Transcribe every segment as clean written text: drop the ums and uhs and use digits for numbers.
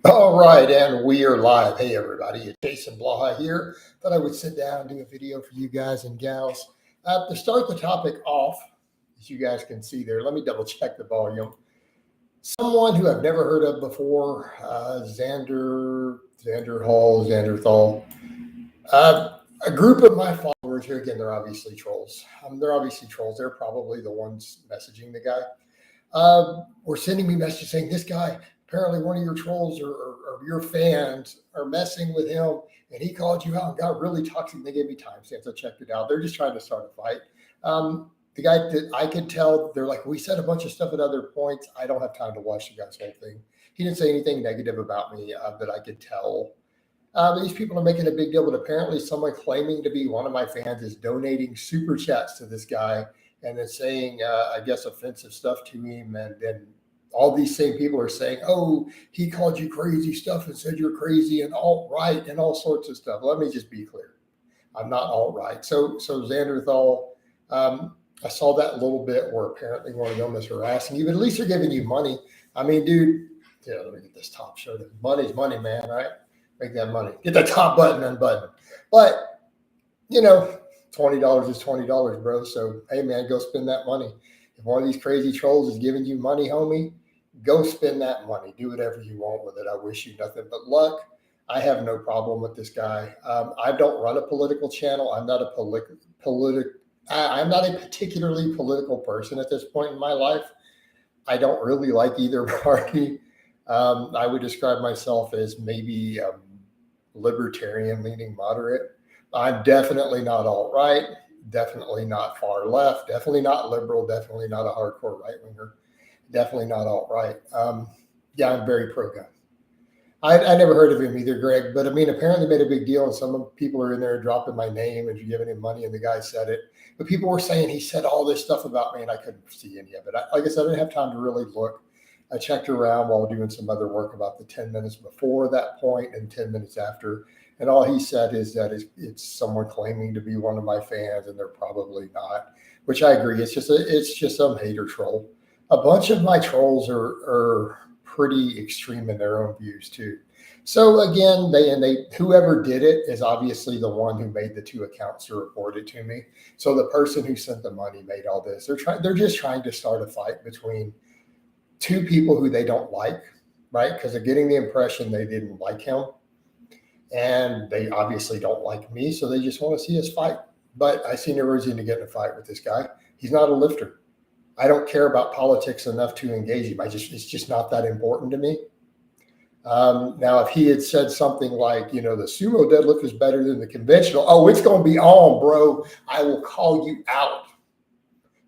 All right, and we are live. Hey, everybody, it's Jason Blaha here. Thought I would sit down and do a video for you guys and gals. To start the topic off, as you guys can see there, let me double check the volume. Someone who I've never heard of before, Xanderhal, a group of my followers here, again, they're obviously trolls. They're probably the ones messaging the guy. Were sending me messages saying, this guy, apparently one of your trolls or your fans are messing with him and he called you out and got really toxic. They gave me timestamps. I checked it out. They're just trying to start a fight. The guy that I could tell, they're like, we said a bunch of stuff at other points. I don't have time to watch the guy's whole thing. He didn't say anything negative about me that I could tell. These people are making a big deal, but apparently someone claiming to be one of my fans is donating super chats to this guy and then saying, I guess, offensive stuff to him. And then all these same people are saying, oh, he called you crazy stuff and said you're crazy and alt-right and all sorts of stuff. Let me just be clear. I'm not alt-right. So Xanderhal, I saw that a little bit where apparently one of them is harassing you, but at least they're giving you money. I mean, dude, yeah, let me get this top show. Money's money, man, right? Make that money. Get the top button unbuttoned. But, you know, $20 is $20, bro. So, hey, man, go spend that money. If one of these crazy trolls is giving you money, homie, go spend that money. Do whatever you want with it. I wish you nothing but luck. I have no problem with this guy. I don't run a political channel. I'm not a particularly political person at this point in my life. I don't really like either party. I would describe myself as maybe libertarian leaning moderate. I'm definitely not alt-right, definitely not far left, definitely not liberal, definitely not a hardcore right-winger, definitely not alt-right. Yeah, I'm very pro-gun. I never heard of him either, Greg, but I mean, apparently made a big deal, and some people are in there dropping my name and giving him money, and the guy said it. But people were saying he said all this stuff about me, and I couldn't see any of it. Like I said, I didn't have time to really look. I checked around while doing some other work about the 10 minutes before that point and 10 minutes after. And all he said is that it's someone claiming to be one of my fans, and they're probably not, which I agree. It's just some hater troll. A bunch of my trolls are pretty extreme in their own views too. So again, whoever did it is obviously the one who made the two accounts to report it to me. So the person who sent the money made all this. They're just trying to start a fight between two people who they don't like, right? Because they're getting the impression they didn't like him. And they obviously don't like me, so they just want to see us fight. But I see no reason to get in a fight with this guy. He's not a lifter. I don't care about politics enough to engage him. It's just not that important to me. Now, if he had said something like, the sumo deadlift is better than the conventional, oh, it's going to be on, bro. I will call you out.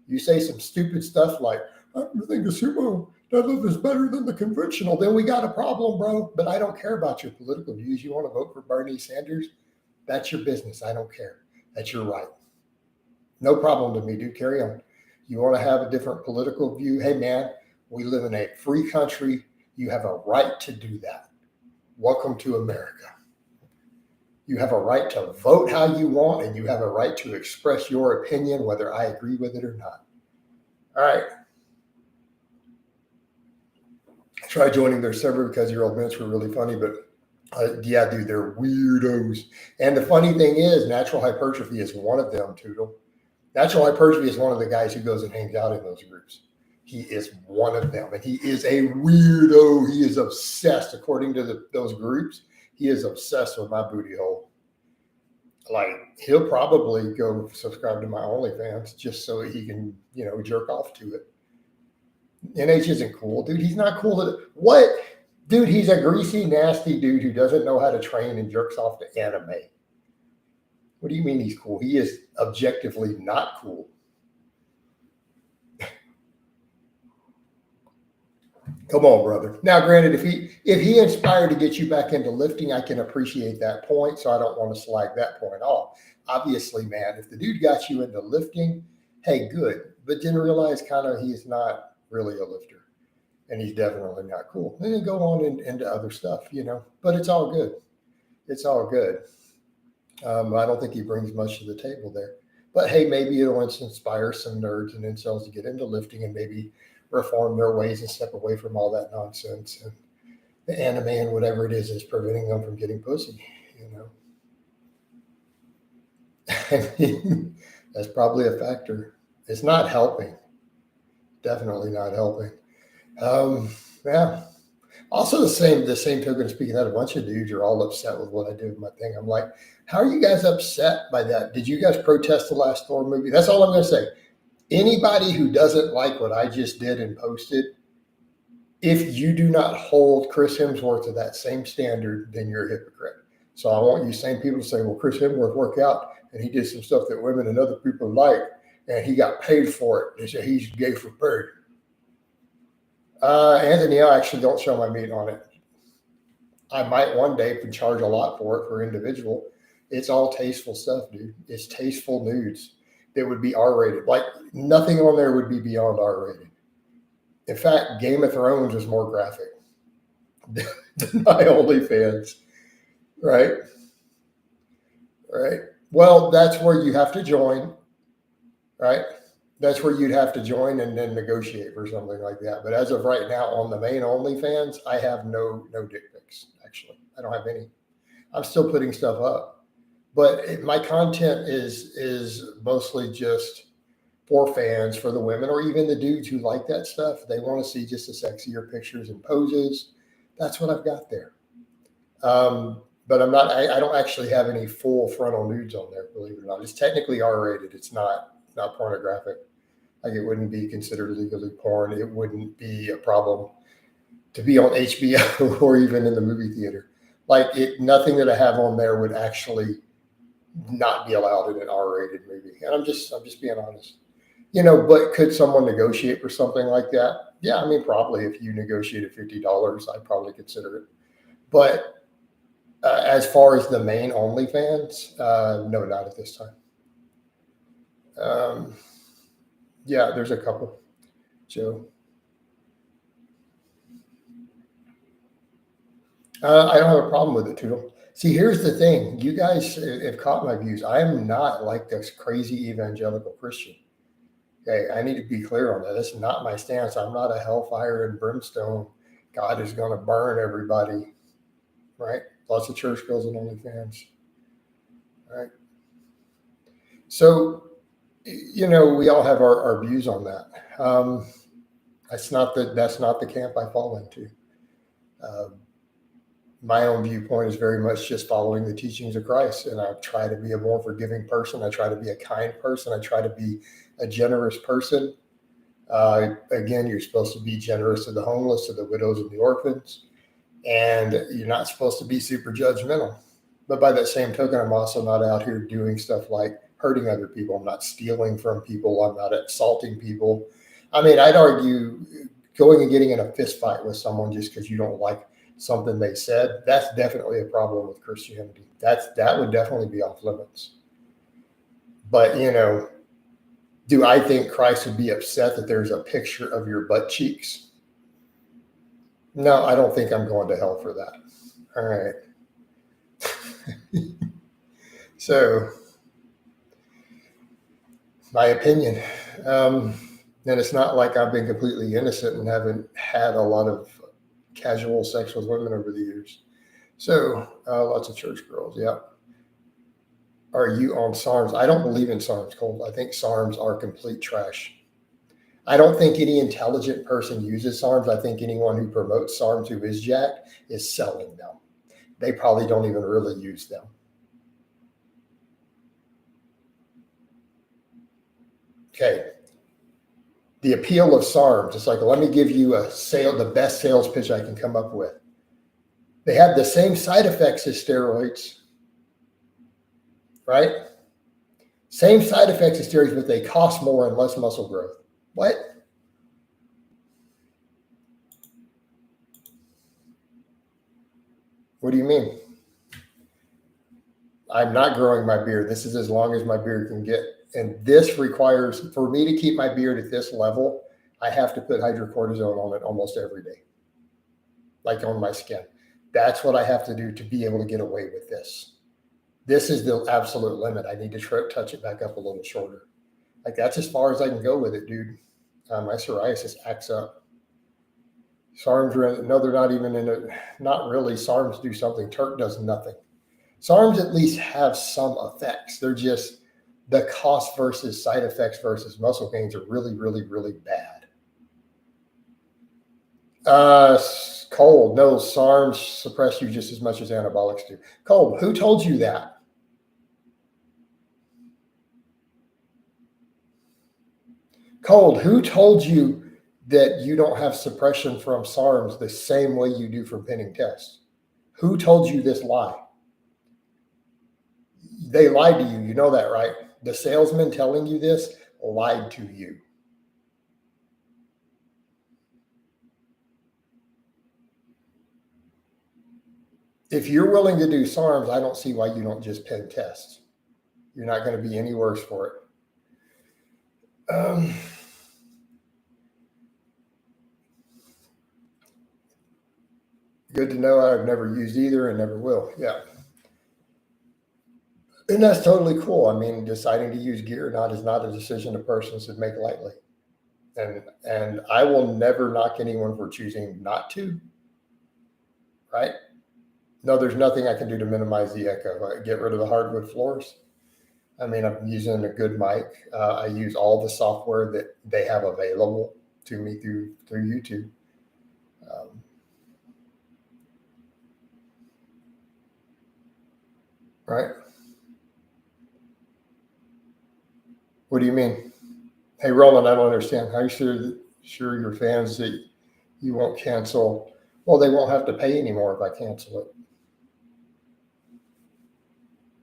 You say some stupid stuff like, I think the sumo deadlift is better than the conventional, then we got a problem, bro. But I don't care about your political views. You want to vote for Bernie Sanders? That's your business. I don't care. That's your right. No problem to me, dude. Carry on. You want to have a different political view? Hey, man, we live in a free country. You have a right to do that. Welcome to America. You have a right to vote how you want, and you have a right to express your opinion, whether I agree with it or not. All right. Try joining their server because your old minutes were really funny, but yeah, dude, they're weirdos. And the funny thing is, natural hypertrophy is one of them, Toodle. Natural hypertrophy is one of the guys who goes and hangs out in those groups. He is one of them, and he is a weirdo. He is obsessed, according to those groups. He is obsessed with my booty hole. Like, he'll probably go subscribe to my OnlyFans just so he can, jerk off to it. NH isn't cool, dude. He's not cool. What? Dude, he's a greasy, nasty dude who doesn't know how to train and jerks off to anime. What do you mean he's cool? He is objectively not cool. Come on, brother. Now, granted, if he inspired to get you back into lifting, I can appreciate that point, so I don't want to slag that point off. Obviously, man, if the dude got you into lifting, hey, good. But didn't realize he's not really a lifter, and he's definitely not cool. Then go on into other stuff, but it's all good. It's all good. I don't think he brings much to the table there, but hey, maybe it'll inspire some nerds and incels to get into lifting and maybe reform their ways and step away from all that nonsense. And the anime and whatever it is preventing them from getting pussy, you know. I mean, that's probably a factor. It's not helping. Definitely not helping. Yeah. Also, the same token, speaking of that, a bunch of dudes are all upset with what I do with my thing. I'm like, how are you guys upset by that? Did you guys protest the last Thor movie? That's all I'm going to say. Anybody who doesn't like what I just did and posted, if you do not hold Chris Hemsworth to that same standard, then you're a hypocrite. So I want you same people to say, well, Chris Hemsworth worked out and he did some stuff that women and other people like, and he got paid for it. They say he's gay for bird. Anthony, I actually don't show my meat on it. I might one day charge a lot for it for individual. It's all tasteful stuff, dude. It's tasteful nudes that would be R-rated. Like nothing on there would be beyond R-rated. In fact, Game of Thrones is more graphic than my OnlyFans, right? Right. Well, that's where you have to join, right? That's where you'd have to join and then negotiate for something like that. But as of right now, on the main OnlyFans, I have no dick pics. Actually, I don't have any. I'm still putting stuff up, but my content is mostly just for fans, for the women, or even the dudes who like that stuff. They want to see just the sexier pictures and poses. That's what I've got there. But I'm not. I don't actually have any full frontal nudes on there. Believe it or not, it's technically R-rated. It's not pornographic. Like it wouldn't be considered legally porn. It wouldn't be a problem to be on HBO or even in the movie theater. Like nothing that I have on there would actually not be allowed in an R-rated movie. And I'm just being honest. You know, but could someone negotiate for something like that? Yeah, I mean, probably if you negotiated $50, I'd probably consider it. But as far as the main OnlyFans, no, not at this time. Yeah, there's a couple. Joe. I don't have a problem with it, Toodle. See, here's the thing. You guys have caught my views. I am not like this crazy evangelical Christian. Okay, I need to be clear on that. That's not my stance. I'm not a hellfire and brimstone. God is going to burn everybody, right? Lots of church girls and OnlyFans, right? So, you know, we all have our views on that. That's not the camp I fall into. My own viewpoint is very much just following the teachings of Christ. And I try to be a more forgiving person. I try to be a kind person. I try to be a generous person. Again, you're supposed to be generous to the homeless, to the widows and the orphans. And you're not supposed to be super judgmental. But by that same token, I'm also not out here doing stuff like hurting other people. I'm not stealing from people. I'm not assaulting people. I mean, I'd argue going and getting in a fist fight with someone just because you don't like something they said, that's definitely a problem with Christianity. That would definitely be off limits. But, you know, do I think Christ would be upset that there's a picture of your butt cheeks? No, I don't think I'm going to hell for that. All right. So, my opinion. And it's not like I've been completely innocent and haven't had a lot of casual sex with women over the years. So lots of church girls. Yeah. Are you on SARMs? I don't believe in SARMs, Cole. I think SARMs are complete trash. I don't think any intelligent person uses SARMs. I think anyone who promotes SARMs who is jacked is selling them. They probably don't even really use them. Okay. The appeal of SARMs, it's like, let me give you the best sales pitch I can come up with. They have the same side effects as steroids, right? Same side effects as steroids, but they cost more and less muscle growth. What? What do you mean? I'm not growing my beard. This is as long as my beard can get. And this requires, for me to keep my beard at this level, I have to put hydrocortisone on it almost every day, like on my skin. That's what I have to do to be able to get away with this. This is the absolute limit. I need to touch it back up a little shorter. Like that's as far as I can go with it, dude. My psoriasis acts up. SARMs are no, they're not even in it. Not really. SARMs do something. Turk does nothing. SARMs at least have some effects. They're just the cost versus side effects versus muscle gains are really, really, really bad. Cold. No, SARMs suppress you just as much as anabolics do. Cold. Who told you that? Cold. Who told you that you don't have suppression from SARMs the same way you do from pinning tests? Who told you this lie? They lied to you. You know that, right? The salesman telling you this lied to you. If you're willing to do SARMs, I don't see why you don't just pin tests. You're not going to be any worse for it. Good to know. I've never used either and never will. Yeah. And that's totally cool. I mean, deciding to use gear or not is not a decision a person should make lightly. And I will never knock anyone for choosing not to. Right? No, there's nothing I can do to minimize the echo. Get rid of the hardwood floors. I mean, I'm using a good mic. I use all the software that they have available to me through YouTube. Right? What do you mean? Hey, Roland, I don't understand. How are you sure your fans that you won't cancel? Well, they won't have to pay anymore if I cancel it.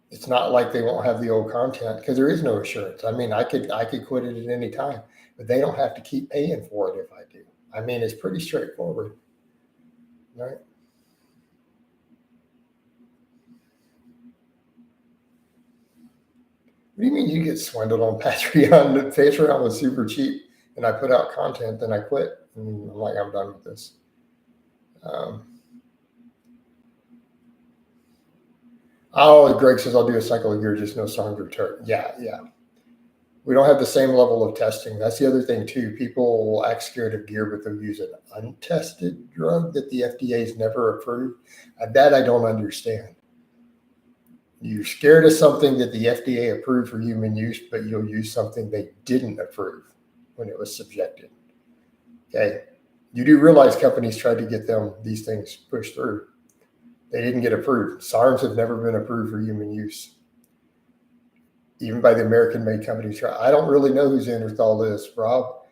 It's not like they won't have the old content because there is no assurance. I mean, I could quit it at any time, but they don't have to keep paying for it if I do. I mean, it's pretty straightforward, right? What do you mean you get swindled on Patreon? Patreon was super cheap, and I put out content, then I quit, and I'm like, I'm done with this. Greg says I'll do a cycle of gear, just no SARMs or Turk. Yeah. We don't have the same level of testing. That's the other thing too. People will act scared of gear, but they'll use an untested drug that the FDA's never approved. That I don't understand. You're scared of something that the FDA approved for human use, but you'll use something they didn't approve when it was subjected. Okay. You do realize companies tried to get these things pushed through. They didn't get approved. SARMs have never been approved for human use, even by the American-made companies. I don't really know who Xanderhal is, Rob.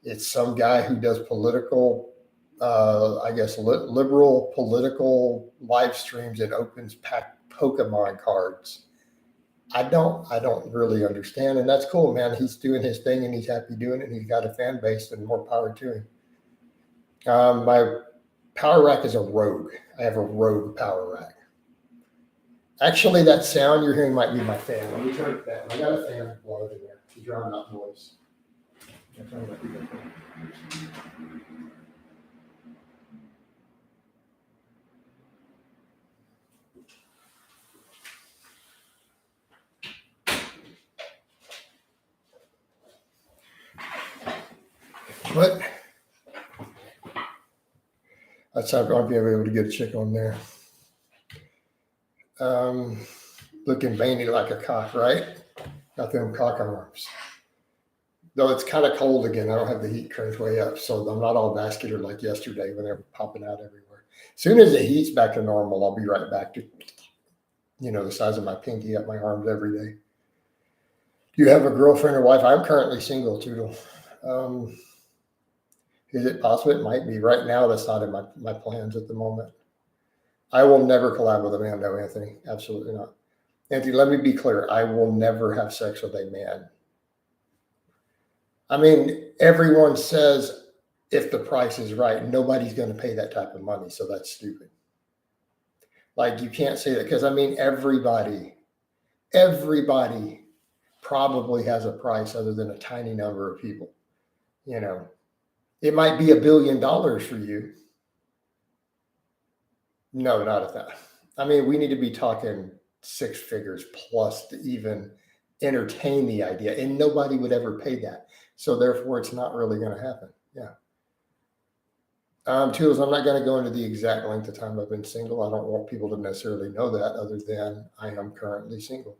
It's some guy who does political, liberal political live streams and opens Pokemon cards. I don't really understand, and that's cool, man. He's doing his thing, and he's happy doing it, and he's got a fan base, and more power to him. My power rack is a Rogue. I have a Rogue power rack. Actually, that sound you're hearing might be my fan. Let me turn it down. I got a fan blowing in there to drown out noise. But that's how I'll be able to get a chick on there. Looking veiny like a cock, right? Got them cock arms. Though it's kind of cold again. I don't have the heat cranked way up, so I'm not all vascular like yesterday when they were popping out everywhere. As soon as the heat's back to normal, I'll be right back to, the size of my pinky up my arms every day. Do you have a girlfriend or wife? I'm currently single, Toodle. Is it possible? It might be. Right now, that's not in my plans at the moment. I will never collab with a man, no, Anthony. Absolutely not. Anthony, let me be clear. I will never have sex with a man. I mean, everyone says if the price is right, nobody's going to pay that type of money. So that's stupid. Like, you can't say that because, I mean, everybody probably has a price other than a tiny number of people. It might be $1 billion for you. No, not at that. I mean, we need to be talking 6 figures plus to even entertain the idea, and nobody would ever pay that. So therefore, it's not really going to happen. Yeah. Tools, I'm not going to go into the exact length of time I've been single. I don't want people to necessarily know that, other than I am currently single.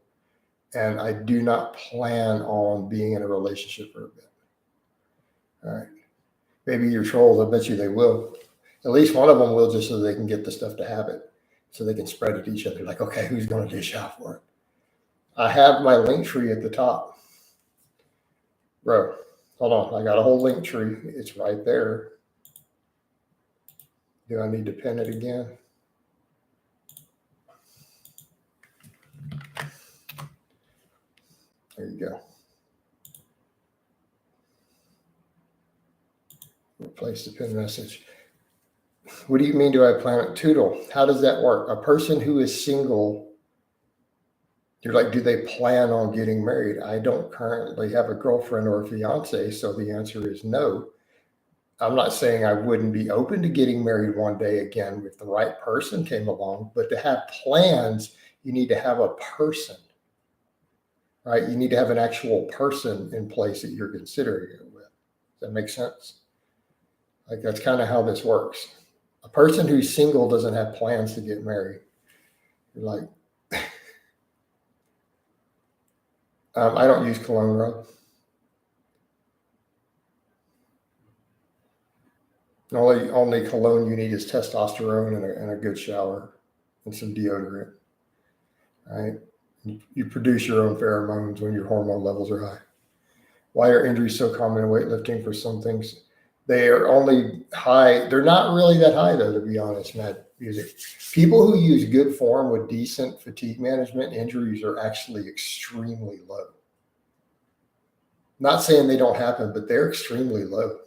And I do not plan on being in a relationship for a bit. All right. Maybe your trolls, I bet you they will. At least one of them will, just so they can get the stuff to have it. So they can spread it to each other. Like, okay, who's going to dish out for it? I have my link tree at the top. Bro, hold on. I got a whole link tree. It's right there. Do I need to pin it again? There you go. Replace the pin message. What do you mean, do I plan it? Toodle, how does that work? A person who is single, you're like, do they plan on getting married? I don't currently have a girlfriend or a fiance, so the answer is no. I'm not saying I wouldn't be open to getting married one day again if the right person came along, but to have plans, you need to have a person, right? You need to have an actual person in place that you're considering it with. Does that make sense? Like, that's kind of how this works. A person who's single doesn't have plans to get married. You're like, I don't use cologne, Rob. Only cologne you need is testosterone and a good shower and some deodorant. Right? You produce your own pheromones when your hormone levels are high. Why are injuries so common in weightlifting? For some things, they are only high. They're not really that high, though, to be honest, Matt. Music. People who use good form with decent fatigue management, injuries are actually extremely low. Not saying they don't happen, but they're extremely low.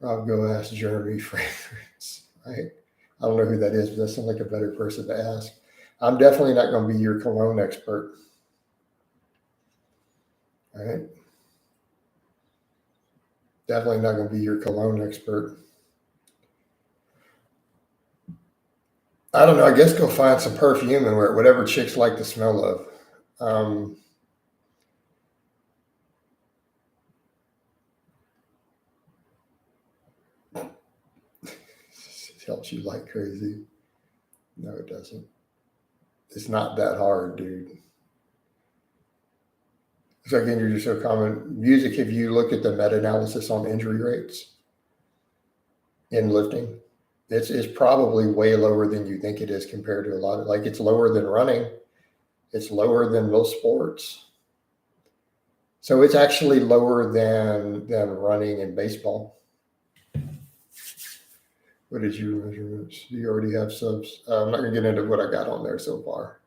I'll go ask Jeremy Fragrance. Right? I don't know who that is, but that sounds like a better person to ask. I'm definitely not going to be your cologne expert. All right. Definitely not going to be your cologne expert. I don't know. I guess go find some perfume and wear it, whatever chicks like the smell of. It helps you like crazy. No, it doesn't. It's not that hard, dude. It's like injuries are so common. Music, if you look at the meta-analysis on injury rates in lifting, it's probably way lower than you think it is compared to a lot of, like, it's lower than running. It's lower than most sports. So it's actually lower than running in baseball. What is your measurements? Do you already have subs? I'm not going to get into what I got on there so far.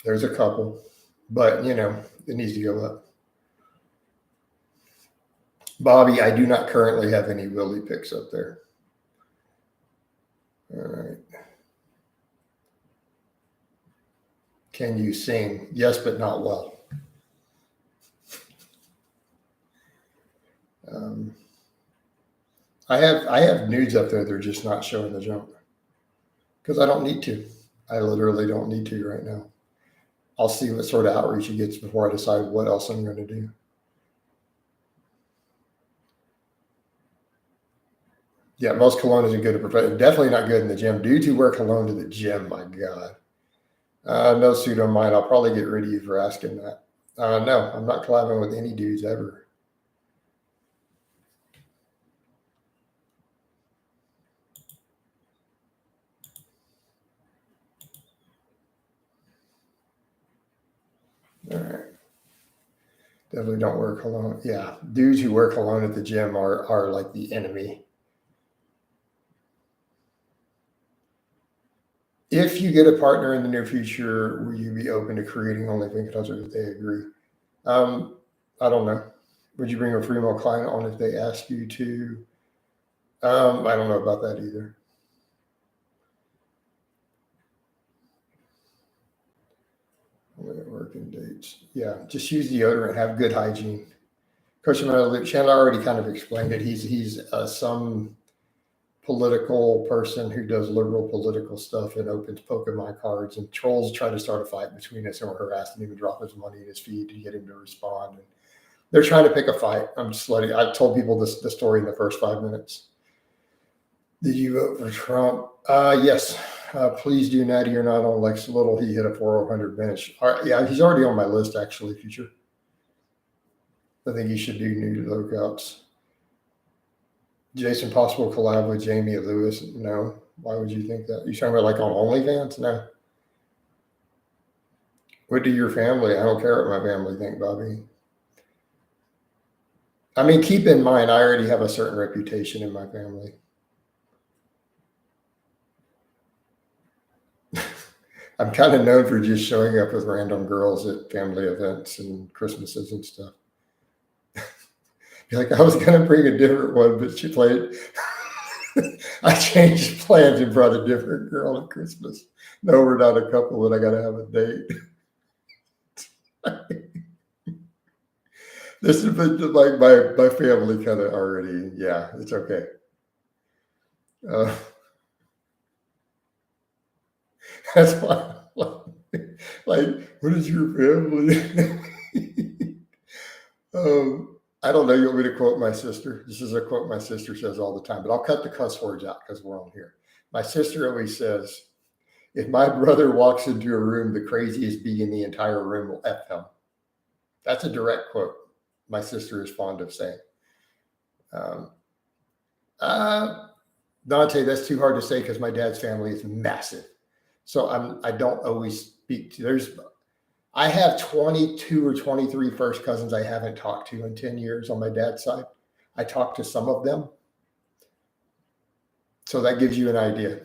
There's a couple, but it needs to go up. Bobby, I do not currently have any Willie picks up there. All right. Can you sing? Yes, but not well. I have nudes up there. They're just not showing the jump because I don't need to. I literally don't need to right now. I'll see what sort of outreach it gets before I decide what else I'm going to do. Yeah, most cologne isn't good to prevent. Definitely not good in the gym. Dudes who wear cologne to the gym, my God. No suit on mine. I'll probably get rid of you for asking that. No, I'm not collabing with any dudes ever. All right. Definitely don't wear cologne. Yeah, dudes who wear cologne at the gym are like the enemy. If you get a partner in the near future, will you be open to creating OnlyFans content if they agree? I don't know. Would you bring a female client on if they ask you to? I don't know about that either. Working dates. Yeah, just use deodorant. Have good hygiene. Coach Chandler already kind of explained it. He's some political person who does liberal political stuff and opens Pokemon cards, and trolls try to start a fight between us, and we're harassing him and drop his money in his feed to get him to respond. And They're trying to pick a fight. I'm just letting. I told people the story in the first 5 minutes. Did you vote for Trump? Yes. Please do, Natty. You're not on Lex Little. He hit a 400 bench. All right, yeah, he's already on my list, actually, future. I think he should do new lookouts. Jason Possible collab with Jamie Lewis? No. Why would you think that? You talking about like on OnlyFans? No. What do your family? I don't care what my family think, Bobby. I mean, keep in mind, I already have a certain reputation in my family. I'm kind of known for just showing up with random girls at family events and Christmases and stuff. Like, I was going to bring a different one, but she played. I changed plans and brought a different girl at Christmas. No, we're not a couple, and I got to have a date. This is like my family kind of already. Yeah, it's okay. That's why, like, what is your family? I don't know. You want me to quote my sister? This is a quote my sister says all the time, but I'll cut the cuss words out because we're on here. My sister always says, if my brother walks into a room, the craziest bee in the entire room will F him. That's a direct quote. My sister is fond of saying. Dante, that's too hard to say because my dad's family is massive. So I don't always speak to, I have 22 or 23 first cousins I haven't talked to in 10 years on my dad's side. I talked to some of them. So that gives you an idea.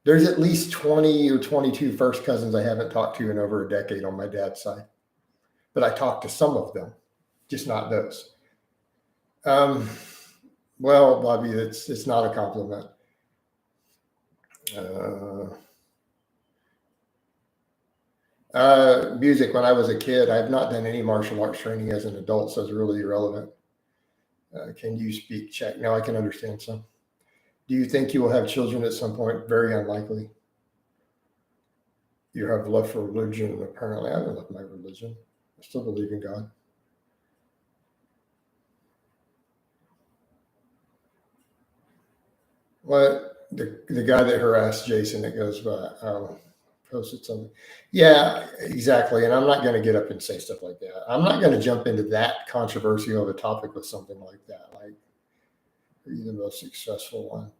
There's at least 20 or 22 first cousins I haven't talked to in over a decade on my dad's side. But I talked to some of them, just not those. Well, Bobby, it's not a compliment. Music, when I was a kid, I've not done any martial arts training as an adult, so it's really irrelevant. Can you speak Czech? No, I can understand some. Do you think you will have children at some point? Very unlikely. You have love for religion, apparently. I haven't left my religion. I still believe in God. What? The guy that harassed Jason that goes by, posted something. Yeah, exactly. And I'm not going to get up and say stuff like that. I'm not going to jump into that controversial of a topic with something like that. Like, are you the most successful one?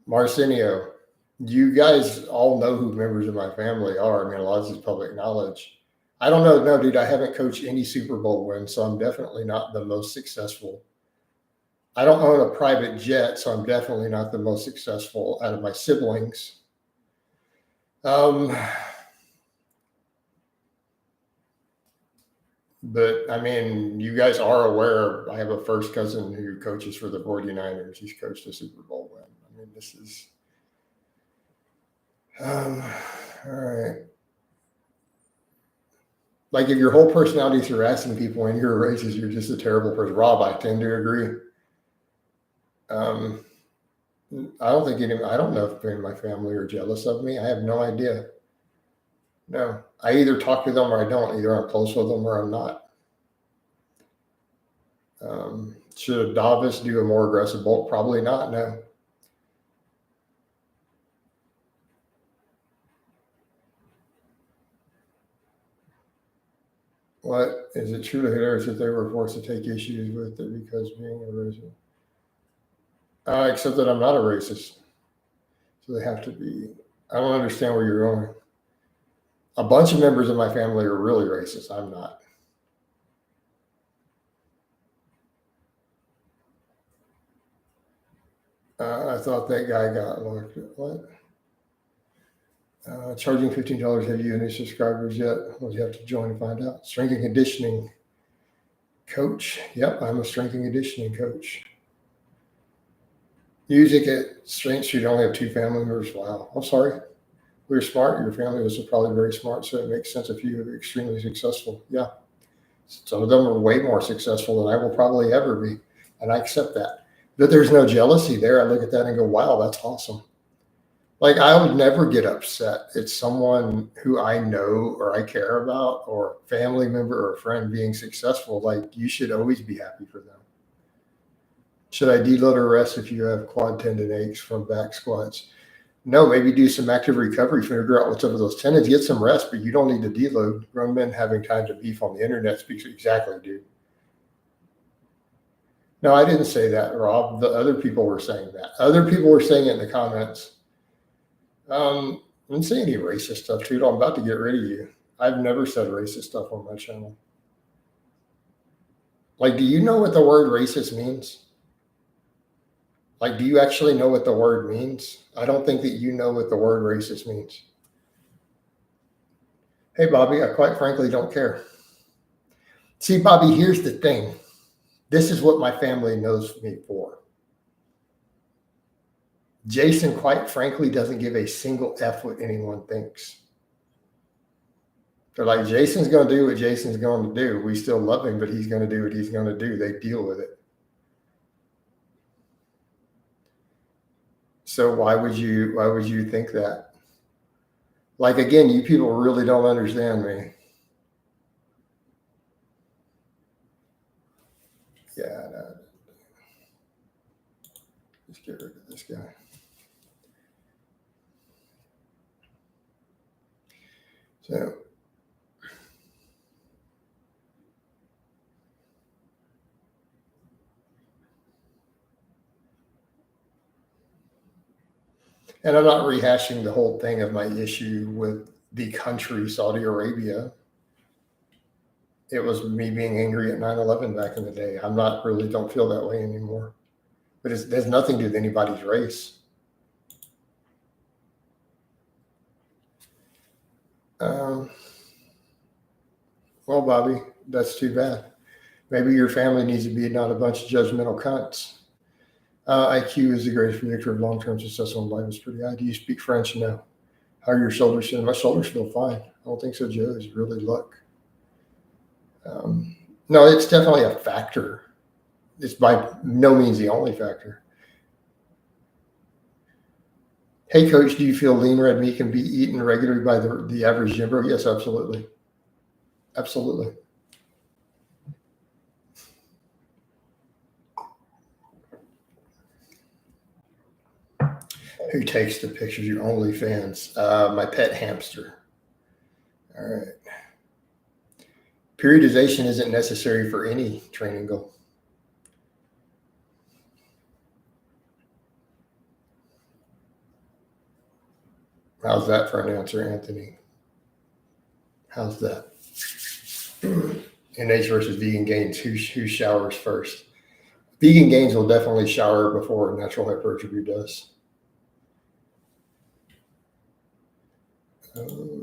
Marcinio, you guys all know who members of my family are. I mean, a lot of this is public knowledge. I don't know. No, dude, I haven't coached any Super Bowl wins, so I'm definitely not the most successful. I don't own a private jet, so I'm definitely not the most successful out of my siblings. But I mean, you guys are aware, I have a first cousin who coaches for the 49ers. He's coached a Super Bowl win. I mean, this is, all right. Like, if your whole personality is harassing people and you're racist, you're just a terrible person. Rob, I tend to agree. I don't think I don't know if any of my family are jealous of me. I have no idea. No, I either talk to them or I don't. Either I'm close with them or I'm not. Should a Davis do a more aggressive bulk? Probably not. No. What is it true to hitters that they were forced to take issues with it because being a racist? Except that I'm not a racist. So they have to be. I don't understand where you're going. A bunch of members of my family are really racist. I'm not. I thought that guy got locked. What? Charging $15. Have you any subscribers yet? Well, you have to join and find out. Strength and conditioning coach. Yep, I'm a strength and conditioning coach. Music at Strength Street only have 2 family members. Wow. I'm sorry. We were smart. Your family was probably very smart, so it makes sense if you are extremely successful. Yeah. Some of them are way more successful than I will probably ever be, and I accept that. But there's no jealousy there. I look at that and go, wow, that's awesome. Like, I would never get upset. It's someone who I know or I care about, or a family member or a friend being successful. Like, you should always be happy for them. Should I deload or rest if you have quad tendon aches from back squats? No, maybe do some active recovery, figure out what's up with those tendons, get some rest, but you don't need to deload. Grown men having time to beef on the internet speaks exactly, dude. No, I didn't say that, Rob. The other people were saying that. Other people were saying it in the comments. I didn't say any racist stuff, dude. I'm about to get rid of you. I've never said racist stuff on my channel. Like, do you know what the word racist means? Like, do you actually know what the word means? I don't think that you know what the word racist means. Hey, Bobby, I quite frankly don't care. See, Bobby, here's the thing. This is what my family knows me for. Jason, quite frankly, doesn't give a single F what anyone thinks. They're like, Jason's going to do what Jason's going to do. We still love him, but he's going to do what he's going to do. They deal with it. So why would you think that? Like, again, you people really don't understand me. Yeah, no. Let's get rid of this guy. So, and I'm not rehashing the whole thing of my issue with the country, Saudi Arabia. It was me being angry at 9/11 back in the day. I'm not really, don't feel that way anymore. But there's nothing to do with anybody's race. Well, Bobby, that's too bad. Maybe your family needs to be not a bunch of judgmental cunts. IQ is the greatest predictor of long-term success in life. It's pretty high. Do you speak French? No. How are your shoulders feeling? My shoulders feel fine. I don't think so, Joe. It's really luck. No, it's definitely a factor. It's by no means the only factor. Hey, Coach, do you feel lean red meat can be eaten regularly by the average gym bro? Yes, absolutely. Absolutely. Who takes the pictures? Your OnlyFans. My pet hamster. All right. Periodization isn't necessary for any training goal. How's that for an answer, Anthony? How's that? NH versus vegan gains. Who showers first? Vegan gains will definitely shower before natural hypertrophy does. Oh.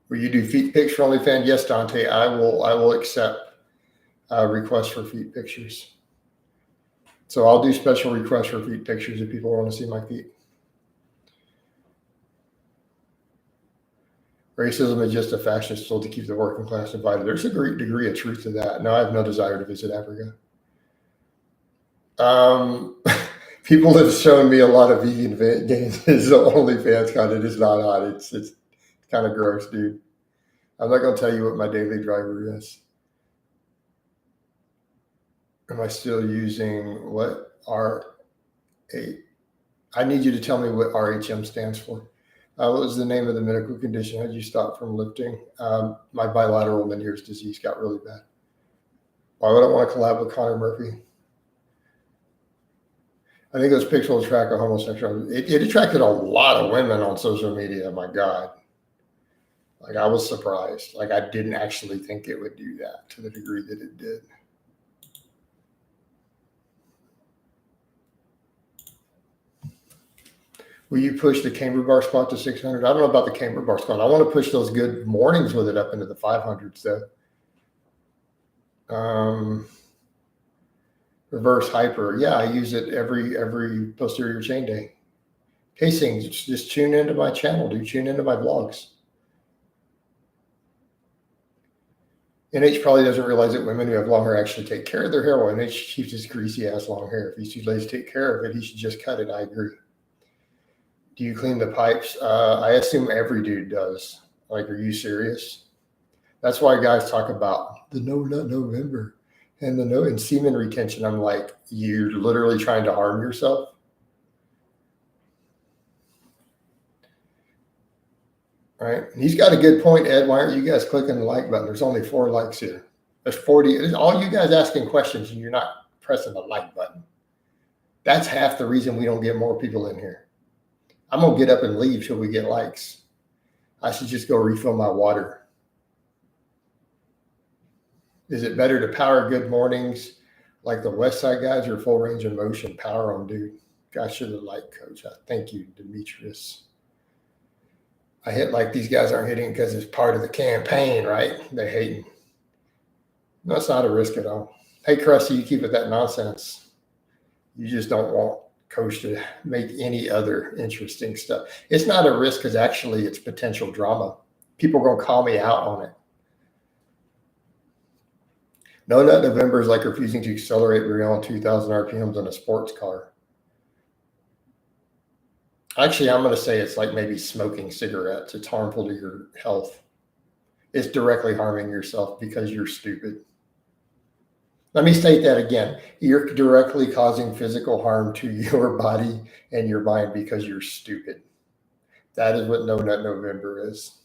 Will you do feet pics for OnlyFans? Yes, Dante. I will accept requests for feet pictures. So I'll do special requests for feet pictures if people want to see my feet. Racism is just a fashion still to keep the working class divided. There's a great degree of truth to that. No, I have no desire to visit Africa. People have shown me a lot of vegan gains. OnlyFans content is not on. It's kind of gross, dude. I'm not going to tell you what my daily driver is. Am I still using what R8? I need you to tell me what RHM stands for. What was the name of the medical condition? How did you stop from lifting? My bilateral Meniere's disease got really bad. Why would I want to collab with Connor Murphy? I think those pics will attract a homosexual. It attracted a lot of women on social media. My God. Like, I was surprised. Like, I didn't actually think it would do that to the degree that it did. Will you push the camber bar squat to 600? I don't know about the camber bar squat. I want to push those good mornings with it up into the 500s, though. Reverse hyper. Yeah, I use it every posterior chain day. Casing, just tune into my channel, dude. Tune into my vlogs. NH probably doesn't realize that women who have long hair actually take care of their hair. Well, NH keeps his greasy ass long hair. If he's too lazy to take care of it, he should just cut it. I agree. Do you clean the pipes? I assume every dude does. Like, are you serious? That's why guys talk about the no nut November and the no and semen retention. I'm like, you're literally trying to harm yourself. All right. He's got a good point, Ed. Why aren't you guys clicking the like button? There's only 4 likes here. There's 40. There's all you guys asking questions and you're not pressing the like button. That's half the reason we don't get more people in here. I'm going to get up and leave till we get likes. I should just go refill my water. Is it better to power good mornings like the West Side guys or full range of motion? Power on, dude. I should have liked Coach. Thank you, Demetrius. I hit like these guys aren't hitting because it's part of the campaign, right? They're hating. No, it's not a risk at all. Hey, Krusty, you keep it that nonsense. You just don't want Coach to make any other interesting stuff. It's not a risk because actually it's potential drama. People are going to call me out on it. No Nut November is like refusing to accelerate beyond 2,000 RPMs on a sports car. Actually, I'm going to say it's like maybe smoking cigarettes. It's harmful to your health. It's directly harming yourself because you're stupid. Let me state that again. You're directly causing physical harm to your body and your mind because you're stupid. That is what No Nut November is.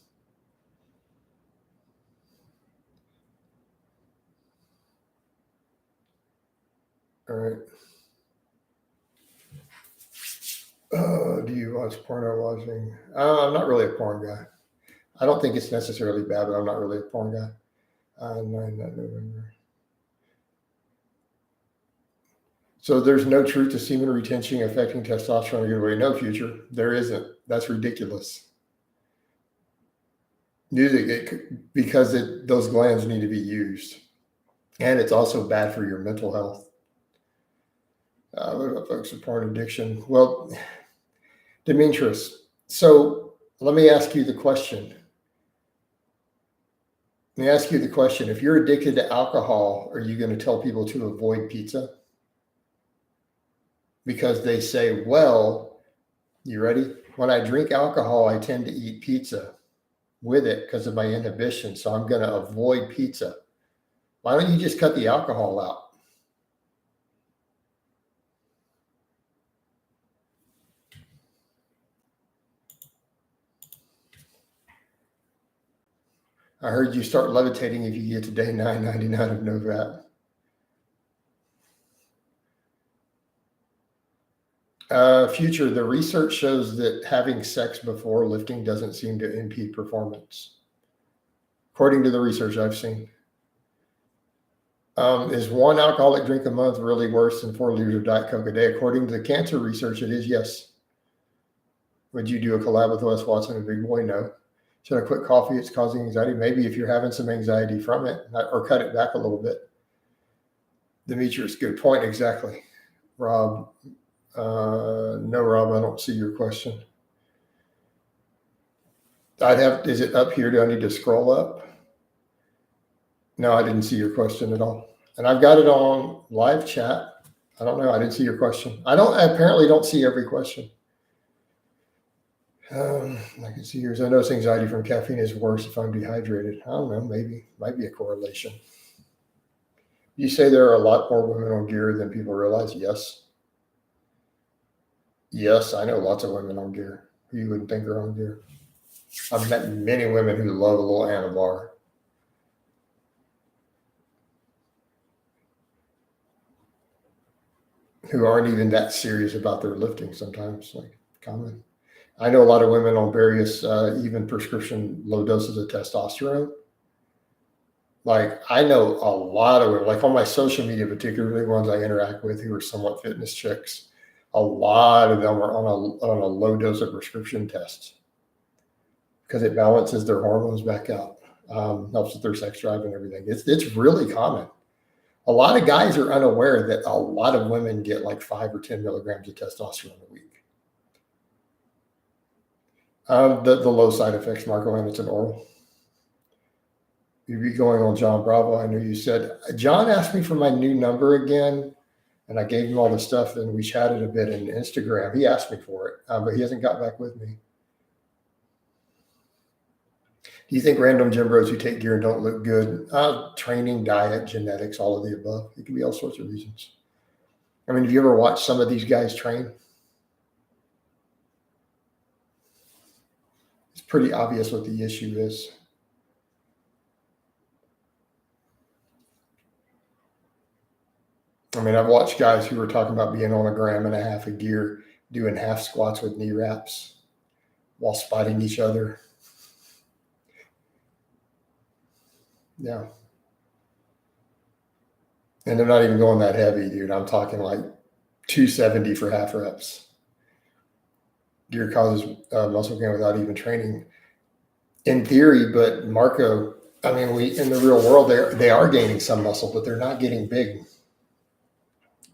All right. Do you watch porno watching? I'm not really a porn guy. I don't think it's necessarily bad, but I'm not really a porn guy. 9 November. So there's no truth to semen retention affecting testosterone in a good way. No, future. There isn't. That's ridiculous. Because those glands need to be used. And it's also bad for your mental health. What about folks with porn addiction? Well, Demetrius, so let me ask you the question. If you're addicted to alcohol, are you going to tell people to avoid pizza? Because they say, well, you ready? When I drink alcohol, I tend to eat pizza with it because of my inhibition. So I'm going to avoid pizza. Why don't you just cut the alcohol out? I heard you start levitating if you get to day 999 of no VAT. Future, the research shows that having sex before lifting doesn't seem to impede performance. According to the research I've seen. Is 1 alcoholic drink a month really worse than 4 liters of Diet Coke a day? According to the cancer research, it is, yes. Would you do a collab with Wes Watson and Big Boy? No. Should I quit coffee? It's causing anxiety. Maybe if you're having some anxiety from it, or cut it back a little bit. Demetrius, good point. Exactly. Rob, no, Rob, I don't see your question. Is it up here? Do I need to scroll up? No, I didn't see your question at all. And I've got it on live chat. I don't know. I didn't see your question. I apparently don't see every question. I can see yours. I notice anxiety from caffeine is worse if I'm dehydrated. I don't know. Maybe. Might be a correlation. You say there are a lot more women on gear than people realize? Yes. Yes, I know lots of women on gear who you wouldn't think are on gear. I've met many women who love a little Anabar. Who aren't even that serious about their lifting sometimes, like common. I know a lot of women on various, even prescription low doses of testosterone. Like I know a lot of women, like on my social media, particularly ones I interact with who are somewhat fitness chicks, a lot of them are on a low dose of prescription tests because it balances their hormones back out, helps with their sex drive and everything. It's really common. A lot of guys are unaware that a lot of women get like 5 or 10 milligrams of testosterone a week. The low side effects, Marco, and it's an oral. You'd be going on John Bravo. I know you said, John asked me for my new number again, and I gave him all the stuff, and we chatted a bit in Instagram. He asked me for it, but he hasn't got back with me. Do you think random gym bros who take gear and don't look good? Training, diet, genetics, all of the above. It can be all sorts of reasons. I mean, have you ever watched some of these guys train? It's pretty obvious what the issue is. I mean, I've watched guys who were talking about being on 1.5 grams of gear, doing half squats with knee wraps while spotting each other. Yeah. And they're not even going that heavy, dude. I'm talking like 270 for half reps. Gear causes muscle gain without even training. In theory, but Marco, I mean, in the real world, they are gaining some muscle, but they're not getting big.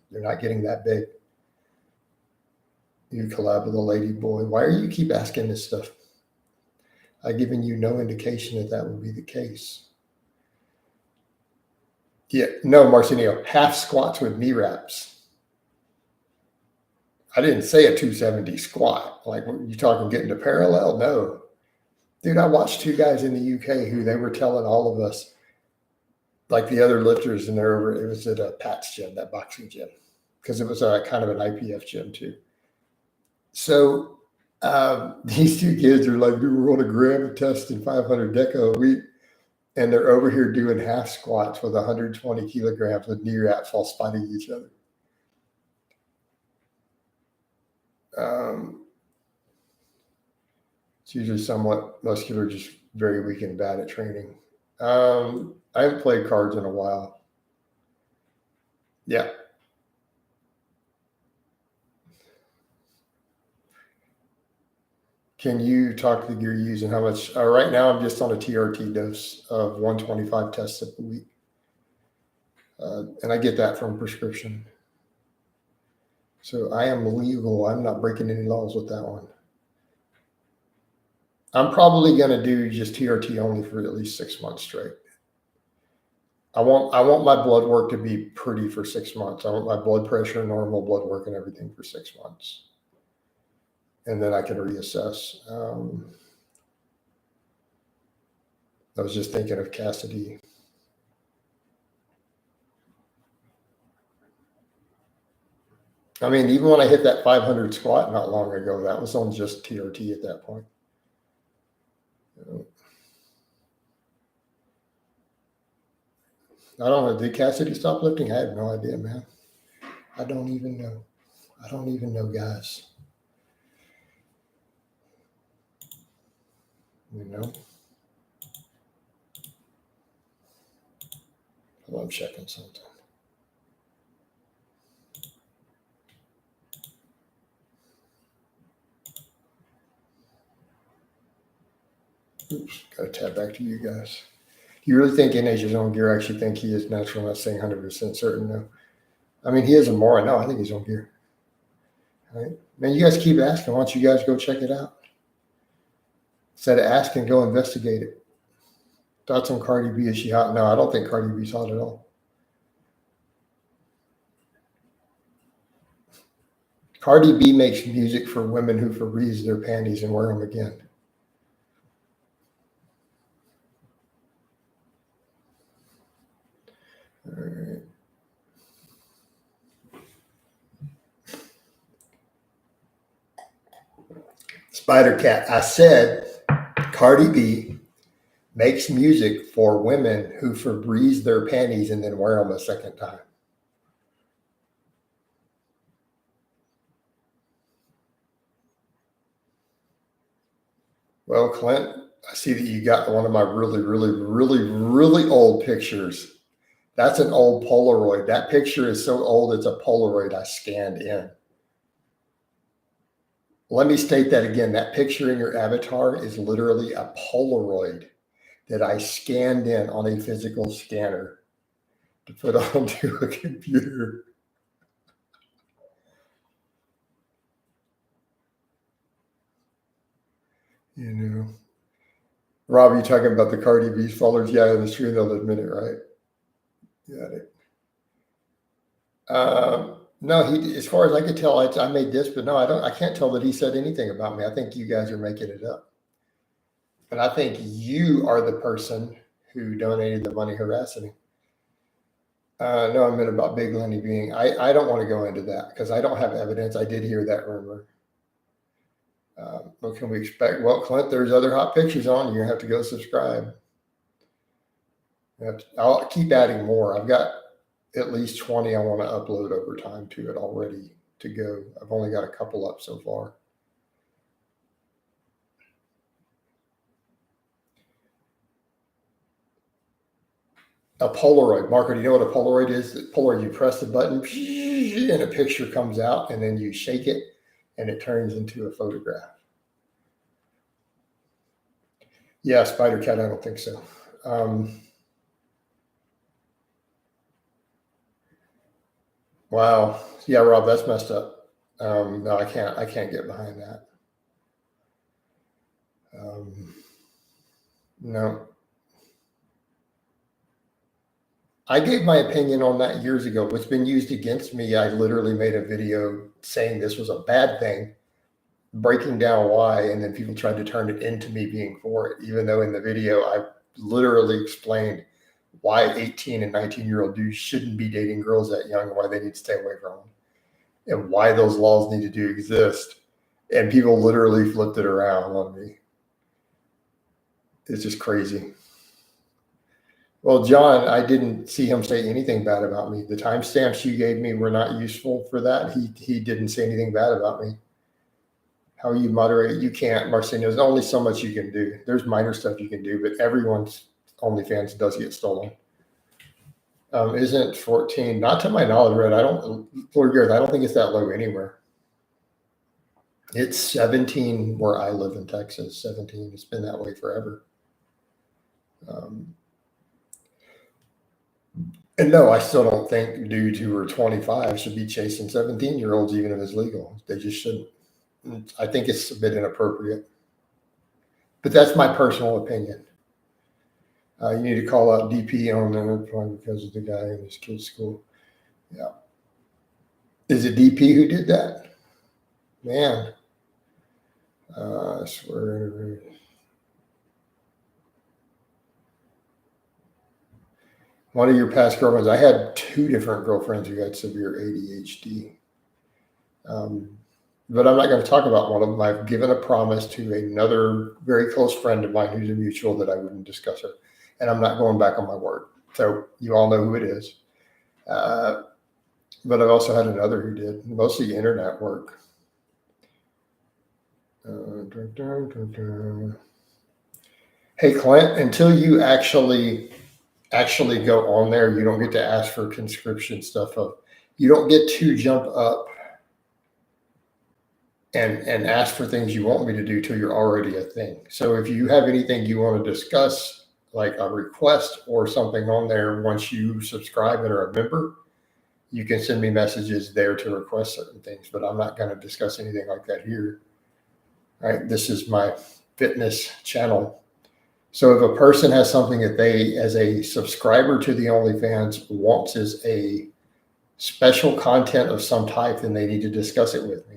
They're not getting that big. You collab with a lady boy. Why are you keep asking this stuff? I've given you no indication that would be the case. Yeah, no, Marcinio, half squats with knee wraps. I didn't say a 270 squat. Like, you talking getting to parallel? No. Dude, I watched 2 guys in the UK who they were telling all of us, like the other lifters, and it was at a Pat's gym, that boxing gym, because it was kind of an IPF gym too. So these 2 kids are like, dude, we're on 1 gram of test and 500 deca a week. And they're over here doing half squats with 120 kilograms with knee wraps while spotting each other. It's usually somewhat muscular, just very weak and bad at training. I haven't played cards in a while. Yeah. Can you talk to the gear you use and how much? Right now, I'm just on a TRT dose of 125 tests a week. And I get that from prescription. So I am legal. I'm not breaking any laws with that one. I'm probably going to do just TRT only for at least 6 months straight. I want my blood work to be pretty for 6 months. I want my blood pressure, normal blood work, and everything for 6 months. And then I can reassess. I was just thinking of Cassidy. I mean, even when I hit that 500 squat not long ago, that was on just TRT at that point. I don't know. Did Cassidy stop lifting? I have no idea, man. I don't even know. I don't even know, guys. You know? Well, I'm checking something. Oops, got to tab back to you guys. Do you really think in his own gear? I actually think he is natural. I'm not saying 100% certain, no. I mean, he is a Mora. No, I think he's on gear. All right. Man, you guys keep asking. Why don't you guys go check it out? Instead of asking, go investigate it. Thoughts on Cardi B? Is she hot? No, I don't think Cardi B's hot at all. Cardi B makes music for women who Febreze their panties and wear them again. All right. Spider Cat, I said Cardi B makes music for women who Febreze their panties and then wear them a second time. Well, Clint, I see that you got one of my really, really, really, really old pictures. That's an old Polaroid. That picture is so old, it's a Polaroid I scanned in. Let me state that again. That picture in your avatar is literally a Polaroid that I scanned in on a physical scanner to put onto a computer. You know, Rob, you talking about the Cardi B followers? Yeah, in the stream they'll admit it, right? Got it. No, he. As far as I could tell, I made this, but no, I don't. I can't tell that he said anything about me. I think you guys are making it up, and I think you are the person who donated the money harassing me. No, I meant about Big Lenny being. I don't want to go into that because I don't have evidence. I did hear that rumor. What can we expect? Well, Clint, there's other hot pictures on. You're gonna have to go subscribe. I'll keep adding more. I've got at least 20 I want to upload over time to it already to go. I've only got a couple up so far. A Polaroid. Marco, do you know what a Polaroid is? The Polaroid, you press the button and a picture comes out, and then you shake it and it turns into a photograph. Yeah, Spider Cat, I don't think so. Wow. Yeah, Rob, that's messed up. No, I can't get behind that. No. I gave my opinion on that years ago. It's been used against me. I literally made a video saying this was a bad thing, breaking down why, and then people tried to turn it into me being for it, even though in the video I literally explained why 18 and 19-year-old dudes shouldn't be dating girls that young and why they need to stay away from them and why those laws needed to exist. And people literally flipped it around on me. It's just crazy. Well, John, I didn't see him say anything bad about me. The timestamps you gave me were not useful for that. He didn't say anything bad about me. How you moderate? You can't, Marcin. There's only so much you can do. There's minor stuff you can do, but everyone's OnlyFans does get stolen. Isn't 14? Not to my knowledge, Red. Lord Gareth, I don't think it's that low anywhere. It's 17 where I live in Texas. 17. It's been that way forever. And no, I still don't think dudes who are 25 should be chasing 17-year-olds, even if it's legal. They just shouldn't. I think it's a bit inappropriate. But that's my personal opinion. You need to call out DP on there probably because of the guy in his kid's school. Yeah. Is it DP who did that? Man. I swear. One of your past girlfriends, I had 2 different girlfriends who had severe ADHD. But I'm not going to talk about one of them. I've given a promise to another very close friend of mine who's a mutual that I wouldn't discuss her. And I'm not going back on my word. So you all know who it is. But I've also had another who did mostly internet work. Hey, Clint, until you actually go on there, you don't get to ask for conscription stuff. You don't get to jump up and ask for things you want me to do till you're already a thing. So if you have anything you want to discuss, like a request or something on there, once you subscribe and are a member, you can send me messages there to request certain things, but I'm not going to discuss anything like that here. All right. This is my fitness channel. So if a person has something that they, as a subscriber to the OnlyFans, wants as a special content of some type, then they need to discuss it with me.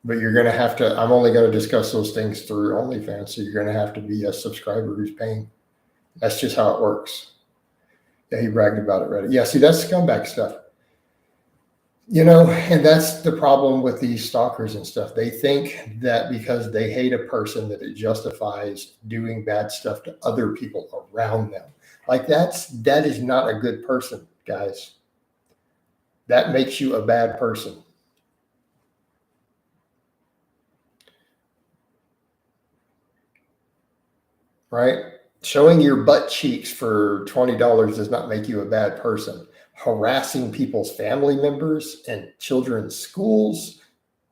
But you're going to have to, I'm only going to discuss those things through OnlyFans. So you're going to have to be a subscriber who's paying. That's just how it works. Yeah, he bragged about it, Reddit. Yeah, see, that's scumbag stuff. You know, and that's the problem with these stalkers and stuff. They think that because they hate a person that it justifies doing bad stuff to other people around them. Like that is not a good person, guys. That makes you a bad person. Right? Showing your butt cheeks for $20 does not make you a bad person. Harassing people's family members and children's schools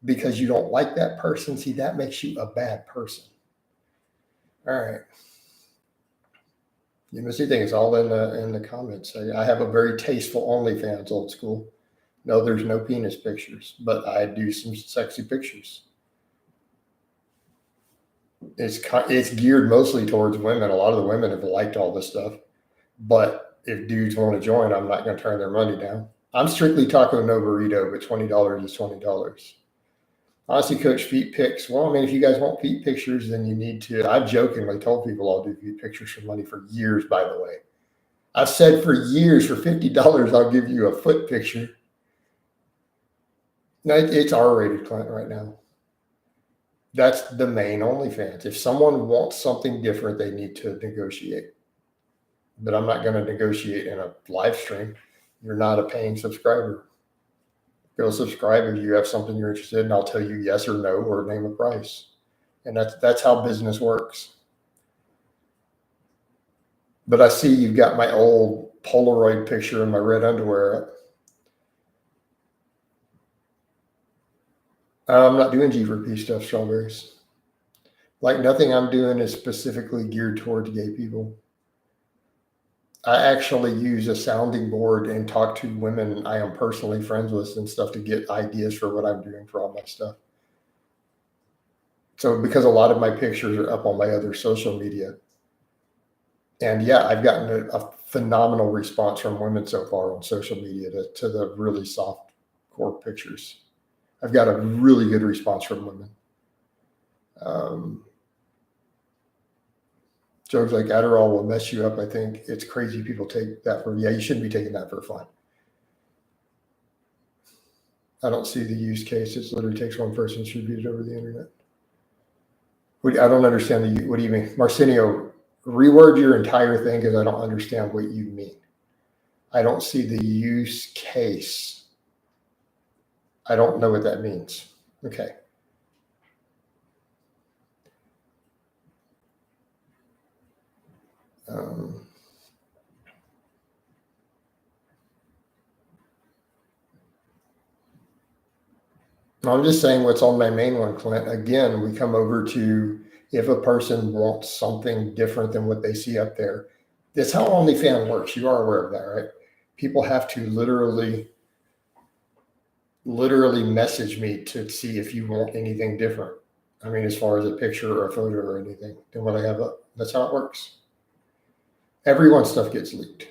because you don't like that person, see, that makes you a bad person. All right. You must see things all in the comments. I have a very tasteful OnlyFans, old school. No, there's no penis pictures, but I do some sexy pictures. It's geared mostly towards women. A lot of the women have liked all this stuff, but if dudes want to join, I'm not going to turn their money down. I'm strictly taco no burrito, but $20 is $20. Honestly, coach, feet pics. Well, I mean, if you guys want feet pictures, then you need to. I've jokingly told people I'll do feet pictures for money for years, by the way. I've said for years, for $50, I'll give you a foot picture. No, it's R-rated, Clint, right now. That's the main OnlyFans. If someone wants something different, they need to negotiate. But I'm not going to negotiate in a live stream. You're not a paying subscriber. Go subscribe if you have something you're interested in. I'll tell you yes or no or name a price. And that's how business works. But I see you've got my old Polaroid picture in my red underwear. I'm not doing G4P stuff, strawberries. Like nothing I'm doing is specifically geared towards gay people. I actually use a sounding board and talk to women I am personally friends with and stuff to get ideas for what I'm doing for all my stuff. So because a lot of my pictures are up on my other social media. And yeah, I've gotten a phenomenal response from women so far on social media to the really soft core pictures. I've got a really good response from women. Jokes like Adderall will mess you up. I think it's crazy people take that for, yeah, you shouldn't be taking that for fun. I don't see the use case. It literally takes one person to distribute it over the internet. I don't understand what do you mean? Marcinio, reword your entire thing because I don't understand what you mean. I don't see the use case. I don't know what that means. Okay. I'm just saying what's on my main one, Clint. Again, we come over to if a person wants something different than what they see up there. That's how OnlyFans works. You are aware of that, right? People have to literally message me to see if you want anything different. I mean, as far as a picture or a photo or anything than what I have up. That's how it works. Everyone's stuff gets leaked.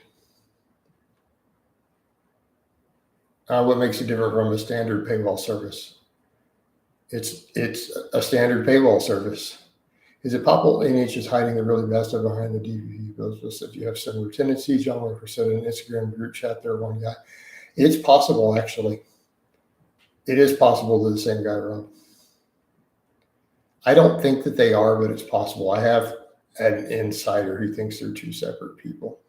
What makes it different from a standard paywall service? It's a standard paywall service. Is it possible NH is hiding the really best of behind the DVP posts? If you have similar tendencies, John Walker said in an Instagram group chat, there one guy. It's possible, actually. It is possible they're the same guy, Rob. I don't think that they are, but it's possible. I have an insider who thinks they're two separate people.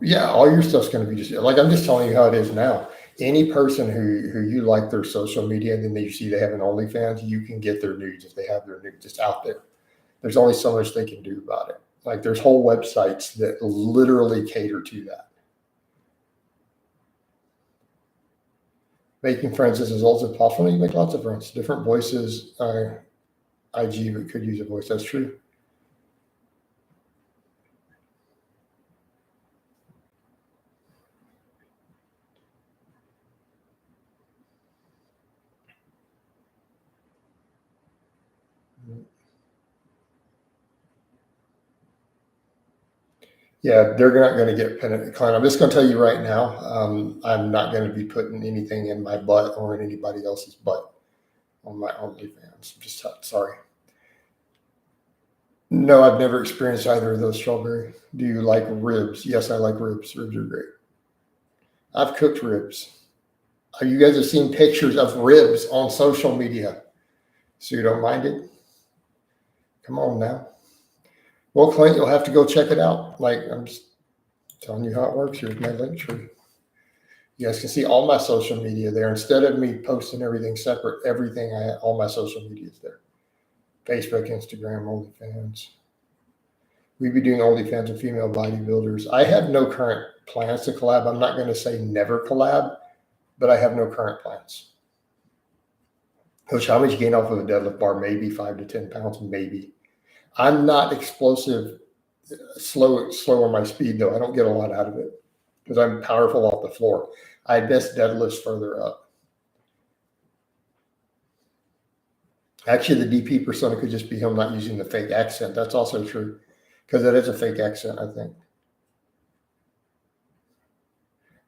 Yeah, all your stuff's going to be just like I'm just telling you how it is now. Any person who you like their social media and then you see they have an OnlyFans, you can get their nudes if they have their nudes. It's out there. There's only so much they can do about it. Like there's whole websites that literally cater to that. Making friends is as old as possible. You make lots of friends. Different voices. IG but could use a voice. That's true. Yeah, they're not going to get penetrated. I'm just going to tell you right now, I'm not going to be putting anything in my butt or in anybody else's butt on my OnlyFans. I'm just sorry. No, I've never experienced either of those, Strawberry. Do you like ribs? Yes, I like ribs. Ribs are great. I've cooked ribs. You guys have seen pictures of ribs on social media. So you don't mind it? Come on now. Well, Clint, you'll have to go check it out. Like I'm just telling you how it works. Here's my link tree. You guys can see all my social media there. Instead of me posting everything separate, all my social media is there. Facebook, Instagram, OnlyFans. We'd be doing OnlyFans with female bodybuilders. I have no current plans to collab. I'm not going to say never collab, but I have no current plans. Coach, how much you gain off of a deadlift bar? Maybe 5 to 10 pounds, maybe. I'm not explosive, slow on my speed, though. I don't get a lot out of it because I'm powerful off the floor. I best deadlifts further up. Actually, the DP persona could just be him not using the fake accent. That's also true, because that is a fake accent, I think.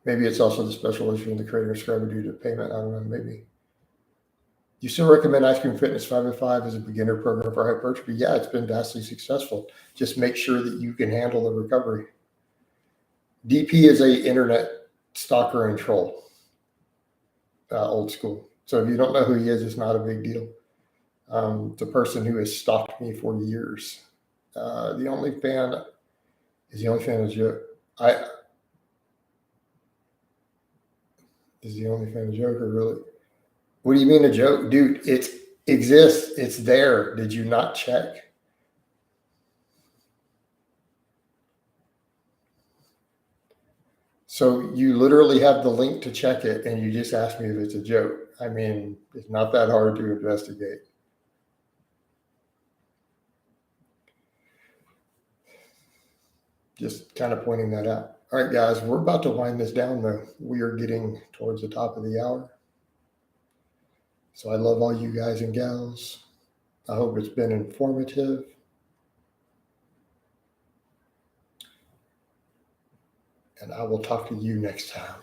Maybe it's also the special issue in the creator subscriber due to payment. I don't know, maybe. You still recommend Ice Cream Fitness 505 as a beginner program for hypertrophy? Yeah, it's been vastly successful. Just make sure that you can handle the recovery. DP is a internet stalker and troll, old school. So if you don't know who he is, it's not a big deal. It's a person who has stalked me for years. The only fan of Joker. Is the only fan of Joker, really? What do you mean a joke? Dude, it exists. It's there. Did you not check? So you literally have the link to check it, and you just asked me if it's a joke. I mean, it's not that hard to investigate. Just kind of pointing that out. All right, guys, we're about to wind this down, though. We are getting towards the top of the hour. So I love all you guys and gals. I hope it's been informative. And I will talk to you next time.